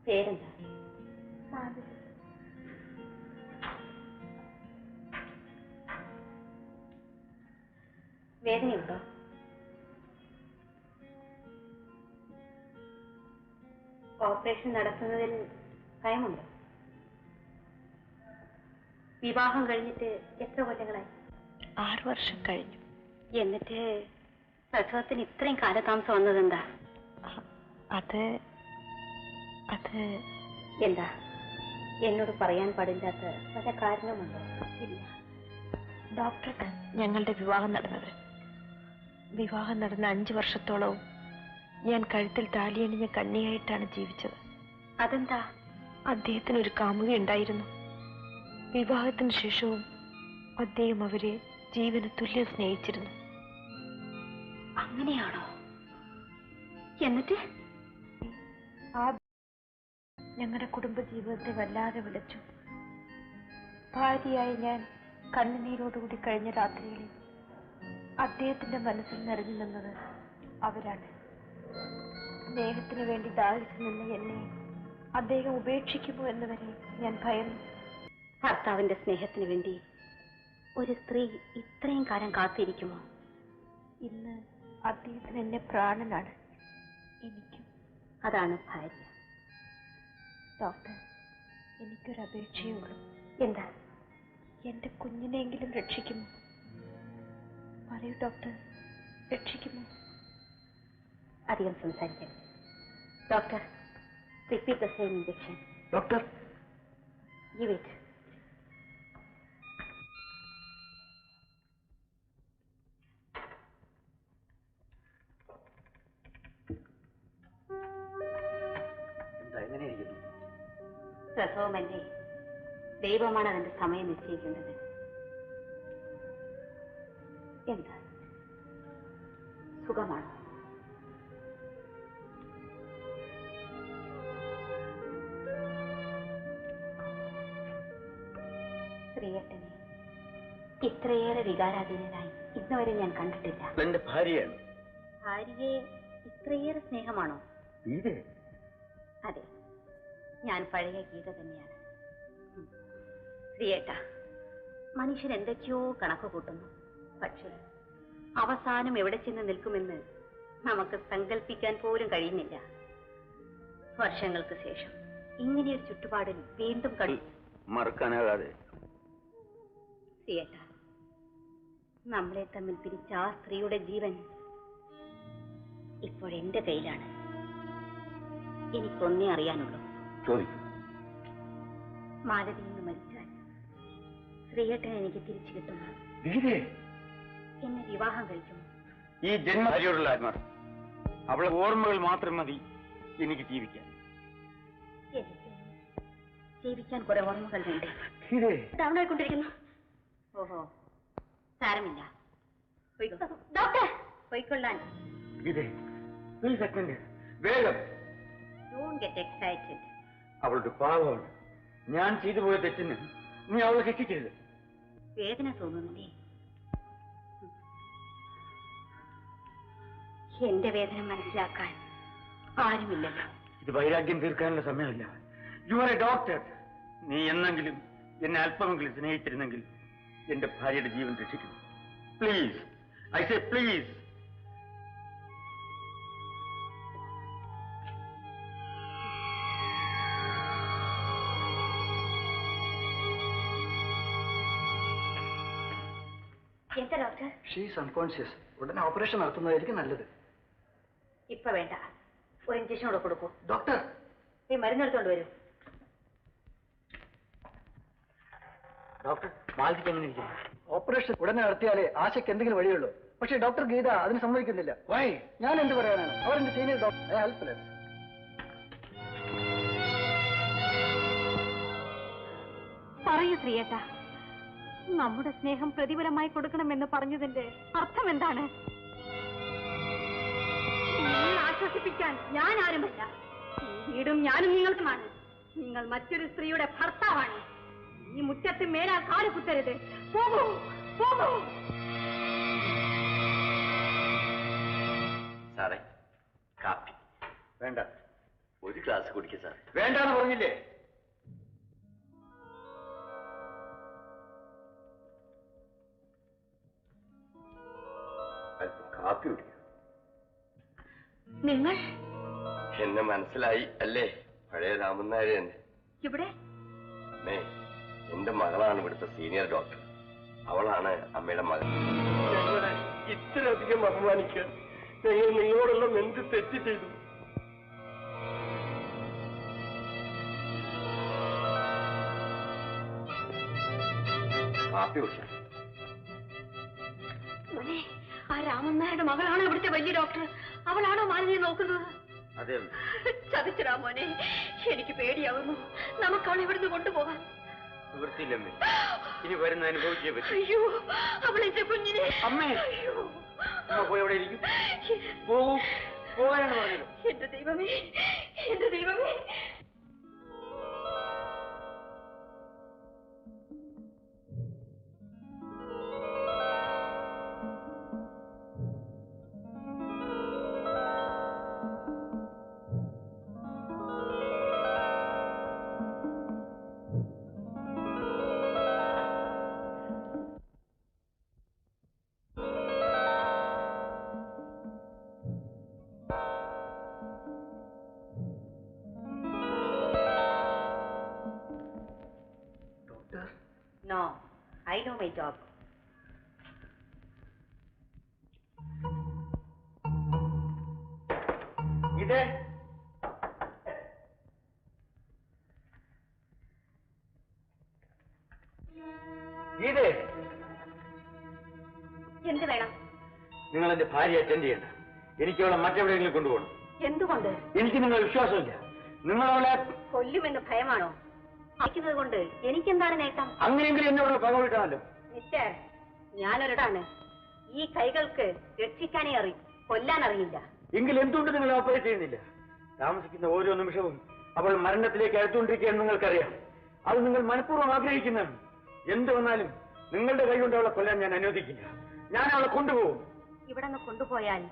പേരെന്താ? വേദനയുണ്ടോ? ഓപ്പറേഷൻ നടത്തുന്നതിൽ ഭയമുണ്ടോ? വിവാഹം കഴിഞ്ഞിട്ട് എത്ര കൊല്ലങ്ങളായി? 6 വർഷം കഴിഞ്ഞു. എന്നിട്ട് പ്രസവത്തിന് ഇത്രയും കാലതാമസം വന്നതെന്താ? അത് എന്താ എന്നോട് പറയാൻ പാടില്ലാത്ത പല കാരണമുണ്ടോ? ഇല്ല. ഡോക്ടർക്ക് ഞങ്ങളുടെ വിവാഹം നടന്നത്. വിവാഹം നടന്ന 5 വർഷത്തോളവും ഞാൻ കഴുത്തിൽ താലിയണിഞ്ഞ കന്യയായിട്ടാണ് ജീവിച്ചത്. അതെന്താ? അദ്ദേഹത്തിന് ഒരു കാമുകി ഉണ്ടായിരുന്നു. വിവാഹത്തിന് ശേഷവും അദ്ദേഹം അവരെ ജീവന് തുല്യം സ്നേഹിച്ചിരുന്നു. അങ്ങനെയാണോ? എന്നിട്ട് ആ ഞങ്ങളുടെ കുടുംബജീവിതത്തെ വല്ലാതെ വിളിച്ചു. ഭാര്യയായി ഞാൻ കണ്ണുനീരോടുകൂടി കഴിഞ്ഞ രാത്രികളിൽ അദ്ദേഹത്തിന്റെ മനസ്സിൽ നിറഞ്ഞു നിന്നത് അവരാണ്. സ്നേഹത്തിന് വേണ്ടി ദാഹിച്ചു നിന്ന എന്നെ അദ്ദേഹം ഉപേക്ഷിക്കുമോ എന്ന് വരെ ഞാൻ ഭയന്നു. ഭർത്താവിന്റെ സ്നേഹത്തിന് വേണ്ടി ഒരു സ്ത്രീ ഇത്രയും കാലം കാത്തിരിക്കുമോ? ഇന്ന് അദ്ദേഹത്തിന് എന്നെ പ്രാണനാണ്, എനിക്കും. അതാണ് ഭാര്യ. ഡോക്ടർ, എനിക്കൊരു അപേക്ഷയേ ഉള്ളൂ. എന്താ? എന്റെ കുഞ്ഞിനെങ്കിലും രക്ഷിക്കുമോ? പറയൂ ഡോക്ടർ, രക്ഷിക്കുമോ? അധികം സംസാരിക്കാം. Doctor, repeat the same injection. Doctor, give it. പ്രസവമല്ലേ, ദൈവമാണ് അതിന്റെ സമയം നിശ്ചയിക്കേണ്ടത്. എന്താ, സുഖമാണോ? ശ്രീയേട്ടനെ ഇത്രയേറെ വികാരാധീനനായി ഇന്നുവരെ ഞാൻ കണ്ടിട്ടില്ല. എന്റെ ഭാര്യയാണ്. ഭാര്യയെ ഇത്രയേറെ സ്നേഹമാണോ? അതെ, ഞാൻ പഴയ ഗീത തന്നെയാണ്. ശ്രീയേട്ട, മനുഷ്യൻ എന്തൊക്കെയോ കണക്ക് കൂട്ടുന്നു. പക്ഷേ അവസാനം എവിടെ ചെന്ന് നിൽക്കുമെന്ന് നമുക്ക് സങ്കല്പിക്കാൻ പോലും കഴിയുന്നില്ല. വർഷങ്ങൾക്ക് ശേഷം ഇങ്ങനെയൊരു ചുറ്റുപാടിൽ വീണ്ടും മറക്കാനാകാതെ. ശ്രീയേട്ട, നമ്മളെ തമ്മിൽ പിരിച്ച ആ സ്ത്രീയുടെ ജീവൻ ഇപ്പോഴെന്റെ കയ്യിലാണ്. എനിക്കൊന്നേ അറിയാനുള്ളൂ. മാലതി നിന്ന് മരിച്ചാൽ ശ്രീയേട്ടനെ എനിക്ക് തിരിച്ചു കിട്ടുമോ? എന്നെ വിവാഹം കഴിക്കുമോ? ഈ ജന്മഭാര്യയോടുള്ള ആത്മാർത്ഥം, അവളെ ഓർമ്മകൾ മാത്രം മതി എനിക്ക് ജീവിക്കാൻ. എനിക്ക് ജീവിക്കാൻ കുറെ ഓർമ്മകൾ വേണ്ടേ? ഡൗണായിക്കൊണ്ടിരിക്കുന്നു. ഓഹോ, സാരമില്ല, ഡോക്ടർ പോയിക്കൊള്ളാൻ. വേഗം. Don't get excited. അവളുടെ പാവമാണ്. ഞാൻ ചെയ്തു പോയ തെറ്റിന് നീ അവളെ ശിക്ഷിക്കരുത്. വേദന തോന്നുന്നില്ലേ? എന്റെ വേദന മനസ്സിലാക്കാൻ ആരുമില്ലല്ലോ. ഇത് വൈരാഗ്യം തീർക്കാനുള്ള സമയമല്ല. You are A doctor. നീ എന്നെങ്കിലും എന്നെ അല്പമെങ്കിലും സ്നേഹിച്ചിരുന്നെങ്കിൽ എന്റെ ഭാര്യയുടെ ജീവൻ രക്ഷിക്കുന്നു. Please, I say please. എന്താ ഡോക്ടർ? She's unconscious. ഉടനെ ഓപ്പറേഷൻ നടത്തുന്നതായിരിക്കും നല്ലത്. ഇപ്പൊ വേണ്ട, ഒരു ഇഞ്ചക്ഷൻ കൂടെ കൊടുക്കൂ. ഡോക്ടർ, ഈ മരുന്നെടുത്തോണ്ട് വരൂ. ഡോക്ടർ, മാലതിക്ക് എങ്ങനെ ഇരിക്കുന്നു? ഓപ്പറേഷൻ ഉടനെ നടത്തിയാലേ ആശയ്ക്ക് എന്തെങ്കിലും വഴിയുള്ളൂ. പക്ഷേ ഡോക്ടർ ഗീത അതിന് സമ്മതിക്കുന്നില്ല. ഞാൻ എന്ത് പറയാനാണ്? അവർ എന്റെ സീനിയർ ഡോക്ടർ. ഹെൽപ്ലെസ്. പറയൂ ശ്രീയേട്ട, നമ്മുടെ സ്നേഹം പ്രതിഫലമായി കൊടുക്കണമെന്ന് പറഞ്ഞതിന്റെ അർത്ഥം എന്താണ്? ആശ്വസിപ്പിക്കാൻ ഞാൻ ആരുമല്ല. ഈ വീടും ഞാനും നിങ്ങൾക്കുമാണ്. നിങ്ങൾ മറ്റൊരു സ്ത്രീയുടെ ഭർത്താവാണ്. ഈ മുറ്റത്ത് മേലാൽ കാല് കുത്തരുത്. പോകൂ, പോകൂ. സാറേ, കാപ്പി വേണ്ട. ഒരു ഗ്ലാസ് കുടിക്കുക സാർ. വേണ്ടാന്ന് പറഞ്ഞില്ലേ? അല്പം കാപ്പി കുടിക്കുക. നിങ്ങൾ എന്നെ മനസ്സിലായി അല്ലേ? പഴയ രാമനായർ തന്നെ. ഇവിടെ എന്റെ മകളാണ് ഇവിടുത്തെ സീനിയർ ഡോക്ടർ. അവളാണ് അമ്മയുടെ മകൾ. ഞങ്ങളെ ഇത്രയധികം അപമാനിക്കാൻ ഞങ്ങൾ നിങ്ങളോടെല്ലാം എന്ത് തെറ്റ് ചെയ്തു? കാപ്പി കുടിച്ചു. ആ രാമനായരുടെ മകളാണോ ഇവിടുത്തെ വലിയ ഡോക്ടർ? അവളാണോ മാലിന്യം നോക്കുന്നത്? അതെ. ചതിച്ചു രാമോനെ, എനിക്ക് പേടിയാവുന്നു. നമുക്ക് അവളെ ഇവിടുന്ന് കൊണ്ടുപോകാം. നിവൃത്തിയില്ലമ്മേ, ഇനി വരുന്ന അനുഭവിച്ചേ പറ്റും. അയ്യോ, അവളെന്റെ കുഞ്ഞിനെ. അമ്മേ, അമ്മ പോയി എവിടെ ഇരിക്കും? പോകൂ, പോകാനാണ് പറഞ്ഞത്. എന്റെ ദൈവമേ, എന്റെ ദൈവമേ. No, I know my job. ഇതേ ഇതേ എന്ത് വേണം? നിങ്ങൾ എന്റെ ഭാര്യ അറ്റൻഡ് ചെയ്യണ്ട. എനിക്ക് അവളെ മറ്റെവിടെയെങ്കിലും കൊണ്ടുപോകണം. എന്തുകൊണ്ട്? എനിക്ക് നിങ്ങളെ വിശ്വാസമില്ല. നിങ്ങൾ അവളെ കൊല്ലുമെന്ന് ഭയമാണോ? അയക്കുന്നത് കൊണ്ട് എനിക്കെന്താണ് നേട്ടം? അങ്ങനെയെങ്കിലും എന്നെ അവിടെ പകവിട്ടാണല്ലോ. മിസ്റ്റർ, ഞാനൊരിടാണ്. ഈ കൈകൾക്ക് രക്ഷിക്കാനേ അറിയും, കൊല്ലാൻ അറിയില്ല. എങ്കിൽ എന്തുകൊണ്ട് നിങ്ങൾ ഓപ്പറേറ്റ് ചെയ്യുന്നില്ല? താമസിക്കുന്ന ഓരോ നിമിഷവും അവൾ മരണത്തിലേക്ക് അടുത്തുകൊണ്ടിരിക്കുകയെന്ന് നിങ്ങൾക്കറിയാം. അത് നിങ്ങൾ മനഃപൂർവ്വം ആഗ്രഹിക്കുന്നതാണ്. എന്ത് വന്നാലും നിങ്ങളുടെ കൈ കൊണ്ട് അവളെ കൊല്ലാൻ ഞാൻ അനുവദിക്കില്ല. ഞാൻ അവളെ കൊണ്ടുപോകും. ഇവിടെ നിന്ന് കൊണ്ടുപോയാൽ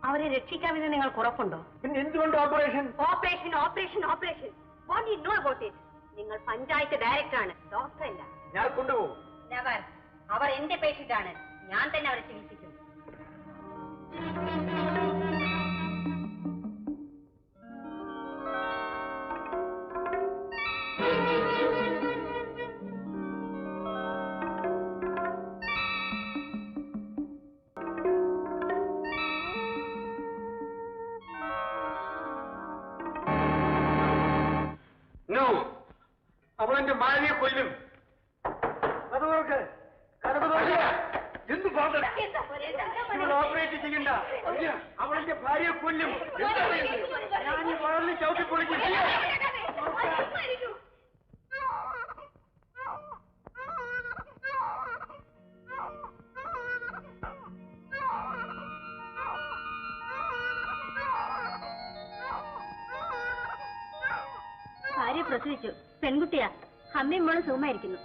അവരെ രക്ഷിക്കാമെന്ന് നിങ്ങൾക്ക് ഉറപ്പുണ്ടോ? പിന്നെ എന്തുകൊണ്ട് operation? Operation operation operation. What you know about it? നിങ്ങൾ പഞ്ചായത്ത് ഡയറക്ടറാണ്, ഡോക്ടർ അല്ല. ഞാൻ കൊണ്ടുപോകും. നെവർ. അവർ എന്റെ പേഷ്യന്റ് ആണ്. ഞാൻ തന്നെ അവരെ ചികിത്സിക്കും. നോ, അവളെന്റെ മാലിയെ കൊല്ലും. അതുകൊണ്ട് എന്ത് ഓപ്പറേറ്റ് ചെയ്യണ്ട. അവളെന്റെ ഭാര്യയെ കൊല്ലും. ഞാൻ ഈ വളർന്ന് ചവിട്ടി പൊളിക്കും. ഭാര്യ പ്രസവിച്ചു. പെൺകുട്ടിയാ. അമ്മയും മോളും സുഖമായിരിക്കുന്നു.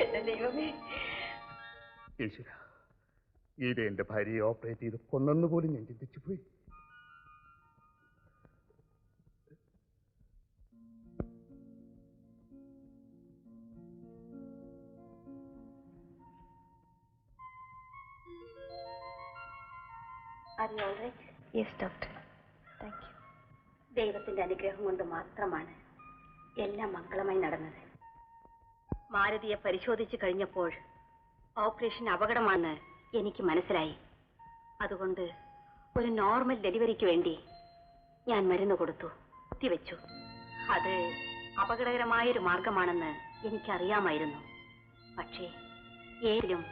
എന്റെ ദൈവമേ. ഈശ്വര, ഗീത എന്റെ ഭാര്യയെ ഓപ്പറേറ്റ് ചെയ്ത് കൊന്നെന്ന് പോലും ഞാൻ ചിന്തിച്ചു പോയി. Are you all right? Yes, doctor. Thank you. ദൈവത്തിന്റെ അനുഗ്രഹം കൊണ്ട് മാത്രമാണ് എല്ലാം മംഗളമായി നടന്നത്. മാരുതിയെ പരിശോധിച്ചു കഴിഞ്ഞപ്പോൾ ഓപ്പറേഷൻ അപകടമാണെന്ന് എനിക്ക് മനസ്സിലായി. അതുകൊണ്ട് ഒരു നോർമൽ ഡെലിവറിക്ക് വേണ്ടി ഞാൻ മരുന്ന് കൊടുത്തു, കുത്തിവെച്ചു. അത് അപകടകരമായൊരു മാർഗമാണെന്ന് എനിക്കറിയാമായിരുന്നു. പക്ഷേ ഏതിലും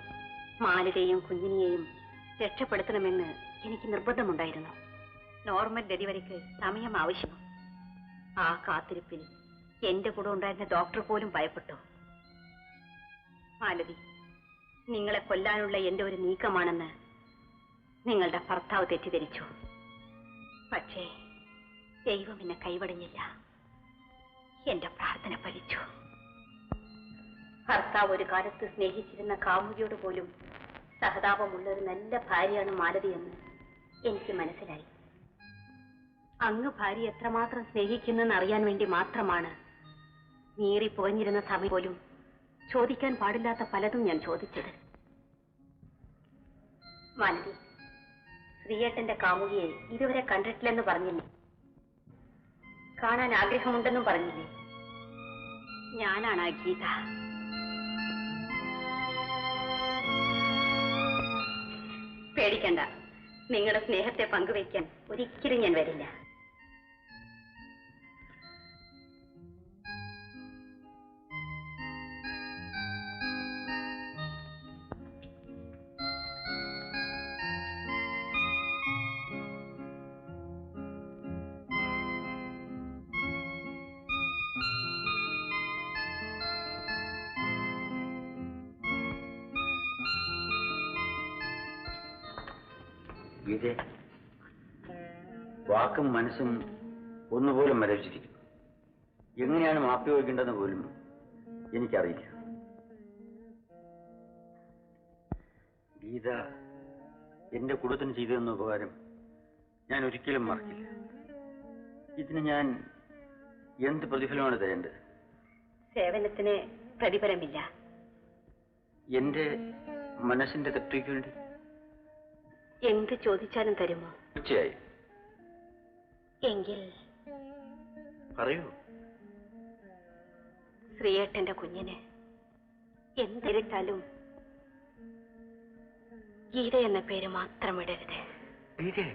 മാലിനെയും കുഞ്ഞിനെയും രക്ഷപ്പെടുത്തണമെന്ന് എനിക്ക് നിർബന്ധമുണ്ടായിരുന്നു. നോർമൽ ഡെലിവറിക്ക് സമയം ആവശ്യം. ആ കാത്തിരിപ്പിൽ എന്റെ കൂടെ ഉണ്ടായിരുന്ന ഡോക്ടർ പോലും ഭയപ്പെട്ടു. മാലതി, നിങ്ങളെ കൊല്ലാനുള്ള എന്റെ ഒരു നീക്കമാണെന്ന് നിങ്ങളുടെ ഭർത്താവ് തെറ്റിദ്ധരിച്ചു. പക്ഷേ ദൈവം എന്നെ കൈവടിഞ്ഞില്ല. എന്റെ പ്രാർത്ഥന ഫലിച്ചു. ഭർത്താവ് ഒരു കാലത്ത് സ്നേഹിച്ചിരുന്ന കാമുകിയോട് പോലും സഹതാപമുള്ള ഒരു നല്ല ഭാര്യയാണ് മാലതിയെന്ന് എനിക്ക് മനസ്സിലായി. അങ്ങ് ഭാര്യ എത്രമാത്രം സ്നേഹിക്കുന്നെന്ന് അറിയാൻ വേണ്ടി മാത്രമാണ് നീറി പുകഞ്ഞിരുന്ന സമയം പോലും ചോദിക്കാൻ പാടില്ലാത്ത പലതും ഞാൻ ചോദിച്ചത്. മാലതി, ശ്രീയേട്ടന്റെ കാമുകിയെ ഇതുവരെ കണ്ടിട്ടില്ലെന്ന് പറഞ്ഞില്ലേ? കാണാൻ ആഗ്രഹമുണ്ടെന്നും പറഞ്ഞില്ലേ? ഞാനാണ് ആ ഗീത. പേടിക്കണ്ട, നിങ്ങളുടെ സ്നേഹത്തെ പങ്കുവയ്ക്കാൻ ഒരിക്കലും ഞാൻ വരില്ല. ഗീതേ, വാക്കും മനസ്സും ഒന്നുപോലും മരവിച്ചിരിക്കുന്നു. എങ്ങനെയാണ് മാപ്പി ചോദിക്കേണ്ടതെന്ന് പോലും എനിക്കറിയില്ല. ഗീത എന്റെ കുടുംബത്തിന് ചെയ്തെന്ന ഉപകാരം ഞാൻ ഒരിക്കലും മറക്കില്ല. ഇതിന് ഞാൻ എന്ത് പ്രതിഫലമാണ് തരേണ്ടത്? സേവനത്തിന് പ്രതിഫലമില്ല. എന്റെ മനസ്സിന്റെ തൃപ്തിക്ക് വേണ്ടി എന്ത് ചോദിച്ചാലും തരുമോ? തീർച്ചയായും. എങ്കിൽ പറയൂ. ശ്രീയേട്ടന്റെ കുഞ്ഞിന് എന്തിരിട്ടാലും ഗീത എന്ന പേര് മാത്രം ഇടരുത്. ഗീതേ,